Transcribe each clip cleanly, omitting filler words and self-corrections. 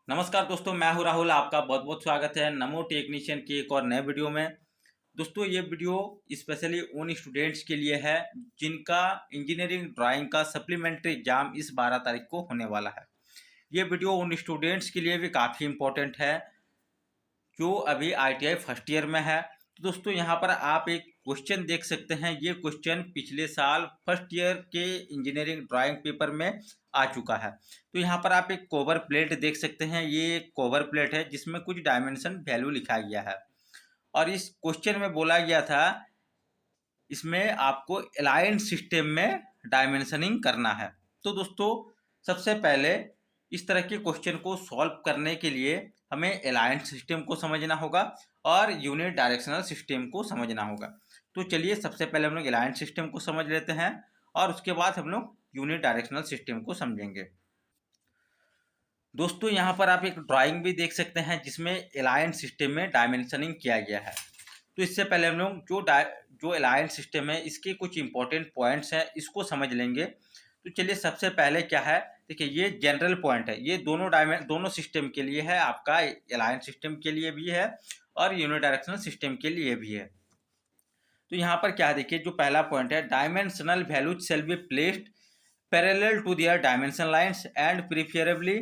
नमस्कार दोस्तों, मैं हूं राहुल। आपका बहुत बहुत स्वागत है नमो टेक्नीशियन की एक और नए वीडियो में। दोस्तों, ये वीडियो स्पेशली उन स्टूडेंट्स के लिए है जिनका इंजीनियरिंग ड्राइंग का सप्लीमेंट्री एग्जाम इस 12 तारीख को होने वाला है। ये वीडियो उन स्टूडेंट्स के लिए भी काफ़ी इम्पोर्टेंट है जो अभी ITI फर्स्ट ईयर में है। तो दोस्तों, यहाँ पर आप एक क्वेश्चन देख सकते हैं। ये क्वेश्चन पिछले साल फर्स्ट ईयर के इंजीनियरिंग ड्राइंग पेपर में आ चुका है। तो यहाँ पर आप एक कवर प्लेट देख सकते हैं। ये एक कवर प्लेट है जिसमें कुछ डायमेंशन वैल्यू लिखा गया है और इस क्वेश्चन में बोला गया था इसमें आपको अलाइंड सिस्टम में डायमेंशनिंग करना है। तो दोस्तों, सबसे पहले इस तरह के क्वेश्चन को सॉल्व करने के लिए हमें अलाइंड सिस्टम को समझना होगा और यूनिट डायरेक्शनल सिस्टम को समझना होगा। तो चलिए सबसे पहले हम लोग अलाइंड सिस्टम को समझ लेते हैं और उसके बाद हम लोग यूनिट डायरेक्शनल सिस्टम को समझेंगे। दोस्तों, यहाँ पर आप एक ड्राइंग भी देख सकते हैं जिसमें अलाइंड सिस्टम में डायमेंशनिंग किया गया है। तो इससे पहले हम लोग जो अलाइंड सिस्टम है इसके कुछ इंपॉर्टेंट पॉइंट्स हैं, इसको समझ लेंगे। तो चलिए सबसे पहले क्या है, देखिए ये जनरल पॉइंट है। ये दोनों सिस्टम के लिए है, आपका अलाइंड सिस्टम के लिए भी है और यूनिडायरेक्शनल सिस्टम के लिए भी है। तो यहाँ पर क्या है, देखिए जो पहला पॉइंट है, dimensional values shall be placed parallel to their dimension lines and preferably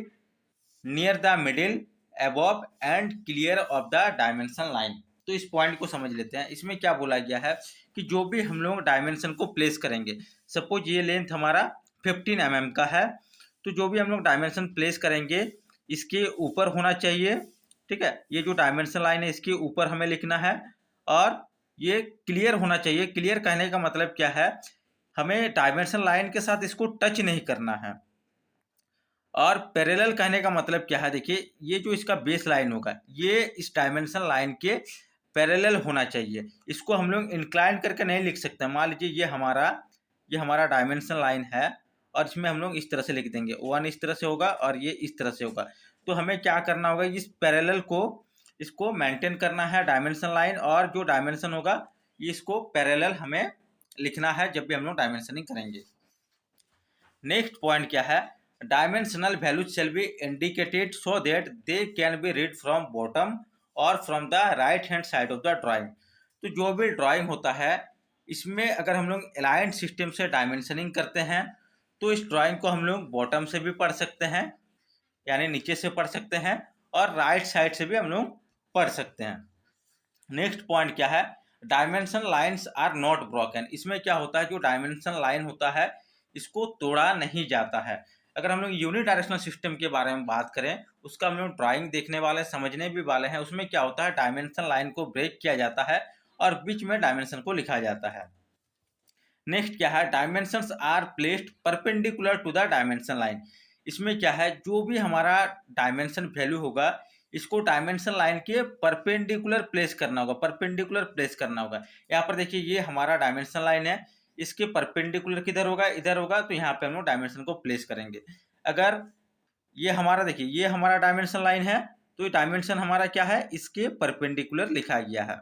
near the middle above and clear of the dimension line. तो इस पॉइंट को समझ लेते हैं। इसमें क्या बोला गया है कि जो भी हम लोग डायमेंशन को प्लेस करेंगे, सपोज ये लेंथ हमारा 15 mm का है, तो जो भी हम लोग डायमेंशन प्लेस करेंगे इसके ऊपर होना चाहिए। ठीक है, ये जो डायमेंशन लाइन है इसके ऊपर हमें लिखना है और ये क्लियर होना चाहिए। क्लियर कहने का मतलब क्या है, हमें डायमेंशन लाइन के साथ इसको टच नहीं करना है। और पैरेलल कहने का मतलब क्या है, देखिए ये जो इसका बेस लाइन होगा ये इस डायमेंशन लाइन के पैरेलल होना चाहिए। इसको हम लोग इंक्लाइन करके नहीं लिख सकते। मान लीजिए ये हमारा डायमेंशन लाइन है और इसमें हम लोग इस तरह से लिख देंगे, वन इस तरह से होगा और ये इस तरह से होगा। तो हमें क्या करना होगा, इस पैरेलल को इसको मेंटेन करना है डायमेंशन लाइन, और जो डायमेंशन होगा इसको पैरेलल हमें लिखना है जब भी हम लोग डायमेंशनिंग करेंगे। नेक्स्ट पॉइंट क्या है, dimensional values shall be indicated so that they can be read from bottom और from the right hand side of the drawing. तो जो भी ड्राइंग होता है इसमें अगर हम लोग अलाइंड सिस्टम से डायमेंशनिंग करते हैं तो इस ड्राइंग को हम लोग बॉटम से भी पढ़ सकते हैं, यानी नीचे से पढ़ सकते हैं, और राइट साइड से भी हम लोग पढ़ सकते हैं। नेक्स्ट पॉइंट क्या है, dimension lines are not broken. इसमें क्या होता है, जो डायमेंशन लाइन होता है इसको तोड़ा नहीं जाता है। अगर हम लोग यूनिट डायरेक्शनल सिस्टम के बारे में बात करें, उसका हम लोग ड्राइंग देखने वाले समझने भी वाले हैं। उसमें क्या होता है, डायमेंशन लाइन को ब्रेक किया जाता है और बीच में डायमेंशन को लिखा जाता है। नेक्स्ट क्या है, dimensions are placed perpendicular to the dimension line. इसमें क्या है, जो भी हमारा डायमेंशन वैल्यू होगा इसको डायमेंशन लाइन के परपेंडिकुलर प्लेस करना होगा, परपेंडिकुलर प्लेस करना होगा। यहाँ पर देखिए ये हमारा डायमेंशन लाइन है, इसके परपेंडिकुलर किधर होगा, इधर होगा, तो यहाँ पे हम लोग डायमेंशन को प्लेस करेंगे। अगर ये हमारा देखिए ये हमारा डायमेंशन लाइन है तो ये डायमेंशन हमारा क्या है, इसके परपेंडिकुलर लिखा गया है।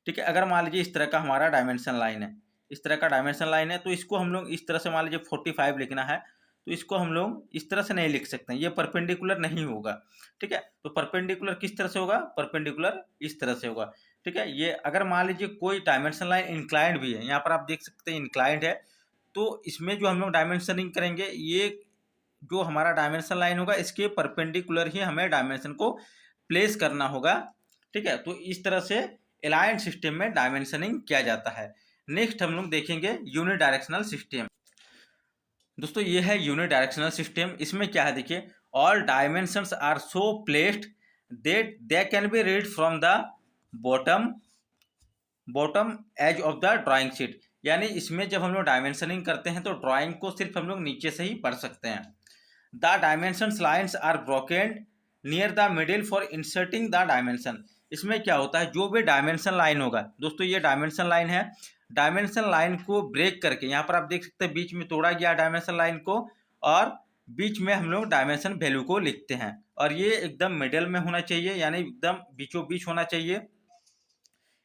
ठीक है, अगर मान लीजिए इस तरह का हमारा डायमेंशन लाइन है, इस तरह का डायमेंशन लाइन है, तो इसको हम लोग इस तरह से मान लीजिए 45 लिखना है, तो इसको हम लोग इस तरह से नहीं लिख सकते, ये परपेंडिकुलर नहीं होगा। ठीक है, तो परपेंडिकुलर किस तरह से होगा, परपेंडिकुलर इस तरह से होगा। ठीक है, ये अगर मान लीजिए कोई डायमेंशन लाइन इंक्लाइंड भी है, यहाँ पर आप देख सकते हैं इंक्लाइंड है, तो इसमें जो हम लोग डायमेंशनिंग करेंगे ये जो हमारा डायमेंशन लाइन होगा इसके परपेंडिकुलर ही हमें डायमेंशन को प्लेस करना होगा। ठीक है, तो इस तरह से अलाइंड सिस्टम में डायमेंशनिंग किया जाता है। नेक्स्ट हम लोग देखेंगे यूनि डायरेक्शनल सिस्टम। दोस्तों, ये है यूनि डायरेक्शनल सिस्टम। इसमें क्या है, देखिए all dimensions are so placed that they can be read from the bottom bottom edge of the drawing sheet. यानी इसमें जब हम लोग डायमेंशनिंग करते हैं तो ड्राइंग को सिर्फ हम लोग नीचे से ही पढ़ सकते हैं। The dimensions lines are broken near the middle for inserting the dimension. इसमें क्या होता है, जो भी डायमेंशन लाइन होगा, दोस्तों ये डायमेंशन लाइन है, डायमेंशन लाइन को ब्रेक करके यहाँ पर आप देख सकते हैं बीच में तोड़ा गया डायमेंशन लाइन को, और बीच में हम लोग डायमेंशन वैल्यू को लिखते हैं, और ये एकदम मिडिल में होना चाहिए, यानी एकदम बीचों बीच होना चाहिए।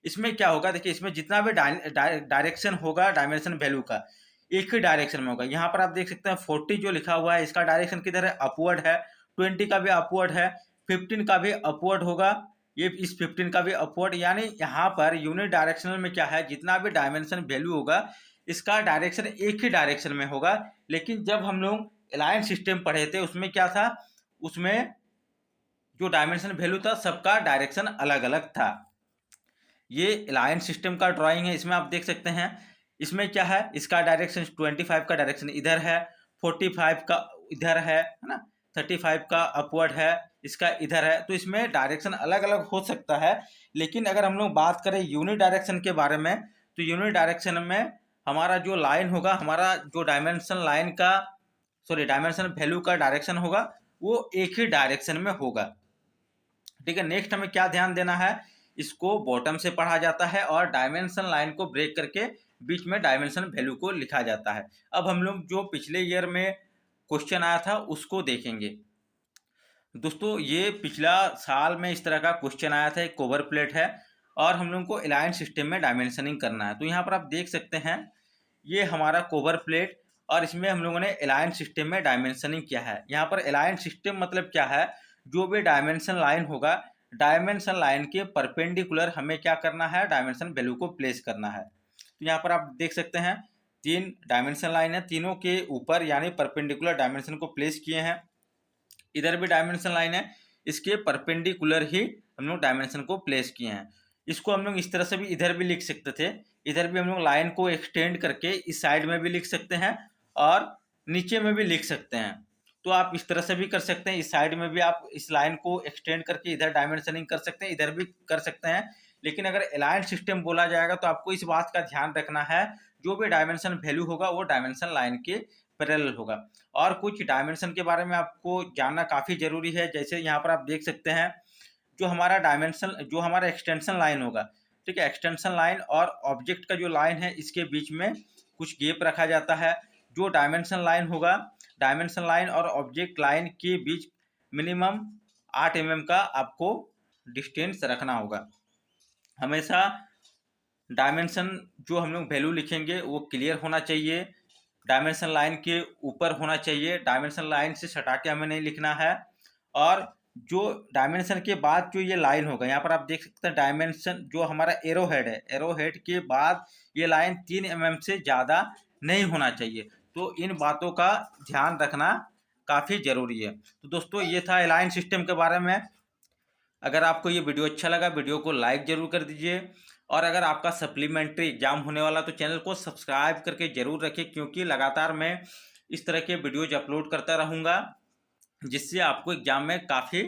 इसमें क्या होगा, देखिए इसमें जितना भी डायरेक्शन होगा डायमेंशन वैल्यू का एक ही डायरेक्शन में होगा। यहाँ पर आप देख सकते हैं 40 जो लिखा हुआ है इसका डायरेक्शन किधर है, अपवर्ड है। 20 का भी अपवर्ड है, 15 का भी अपवर्ड होगा, ये इस 15 का भी अपवर्ड। यानी यहाँ पर यूनिट डायरेक्शनल में क्या है, जितना भी डायमेंशन वैल्यू होगा इसका डायरेक्शन एक ही डायरेक्शन में होगा। लेकिन जब हम लोग अलाइन सिस्टम पढ़े थे उसमें क्या था, उसमें जो डायमेंशन वैल्यू था सबका डायरेक्शन अलग अलग था। ये अलाइन सिस्टम का ड्राइंग है, इसमें आप देख सकते हैं इसमें क्या है, इसका डायरेक्शन 25 का डायरेक्शन इधर है, 45 का इधर है ना, 35 का अपवर्ड है, इसका इधर है। तो इसमें डायरेक्शन अलग अलग हो सकता है। लेकिन अगर हम लोग बात करें यूनिट डायरेक्शन के बारे में, तो यूनिट डायरेक्शन में हमारा जो लाइन होगा, हमारा जो डायमेंशन लाइन का डायमेंशन वैल्यू का डायरेक्शन होगा वो एक ही डायरेक्शन में होगा। ठीक है, नेक्स्ट हमें क्या ध्यान देना है, इसको बॉटम से पढ़ा जाता है और डायमेंशन लाइन को ब्रेक करके बीच में डायमेंशन वैल्यू को लिखा जाता है। अब हम लोग जो पिछले ईयर में क्वेश्चन आया था उसको देखेंगे। दोस्तों ये पिछला साल में इस तरह का क्वेश्चन आया था, एक कवर प्लेट है और हम लोग को अलाइन सिस्टम में डायमेंशनिंग करना है। तो यहाँ पर आप देख सकते हैं ये हमारा कवर प्लेट और इसमें हम लोगों ने अलाइन सिस्टम में डायमेंशनिंग किया है। यहाँ पर अलाइन सिस्टम मतलब क्या है, जो भी डायमेंशन लाइन होगा डायमेंशन लाइन के परपेंडिकुलर हमें क्या करना है, डायमेंशन वैल्यू को प्लेस करना है। तो यहाँ पर आप देख सकते हैं 3 डायमेंशन लाइन है, तीनों के ऊपर यानी परपेंडिकुलर डायमेंशन को प्लेस किए हैं। इधर भी डायमेंशन लाइन है, इसके परपेंडिकुलर ही हम लोग डायमेंशन को प्लेस किए हैं। इसको हम लोग इस तरह से भी इधर भी लिख सकते थे, इधर भी हम लोग लाइन को एक्सटेंड करके इस साइड में भी लिख सकते हैं और नीचे में भी लिख सकते हैं। तो आप इस तरह से भी कर सकते हैं, इस साइड में भी आप इस लाइन को एक्सटेंड करके इधर डायमेंशनिंग कर सकते हैं, इधर भी कर सकते हैं। लेकिन अगर अलाइन सिस्टम बोला जाएगा तो आपको इस बात का ध्यान रखना है, जो भी डायमेंशन वैल्यू होगा वो डायमेंशन लाइन के पैरेलल होगा। और कुछ डायमेंशन के बारे में आपको जानना काफ़ी ज़रूरी है। जैसे यहाँ पर आप देख सकते हैं जो हमारा डायमेंशन, जो हमारा एक्सटेंशन लाइन होगा, ठीक है, एक्सटेंशन लाइन और ऑब्जेक्ट का जो लाइन है इसके बीच में कुछ गैप रखा जाता है। जो डायमेंशन लाइन होगा, डायमेंशन लाइन और ऑब्जेक्ट लाइन के बीच मिनिमम 8 mm का आपको डिस्टेंस रखना होगा। हमेशा डायमेंशन जो हम लोग वैल्यू लिखेंगे वो क्लियर होना चाहिए, डायमेंशन लाइन के ऊपर होना चाहिए, डायमेंशन लाइन से सटा के हमें नहीं लिखना है। और जो डायमेंशन के बाद जो ये लाइन होगा, यहाँ पर आप देख सकते हैं डायमेंशन जो हमारा एरो हेड है, एरो हेड के बाद ये लाइन 3 mm से ज़्यादा नहीं होना चाहिए। तो इन बातों का ध्यान रखना काफ़ी ज़रूरी है। तो दोस्तों ये था अलाइन सिस्टम के बारे में। अगर आपको ये वीडियो अच्छा लगा, वीडियो को लाइक ज़रूर कर दीजिए और अगर आपका सप्लीमेंट्री एग्जाम होने वाला तो चैनल को सब्सक्राइब करके ज़रूर रखिए, क्योंकि लगातार मैं इस तरह के वीडियोज अपलोड करता रहूँगा जिससे आपको एग्जाम में काफ़ी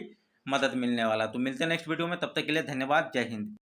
मदद मिलने वाला। तो मिलते हैं नेक्स्ट वीडियो में, तब तक के लिए धन्यवाद, जय हिंद।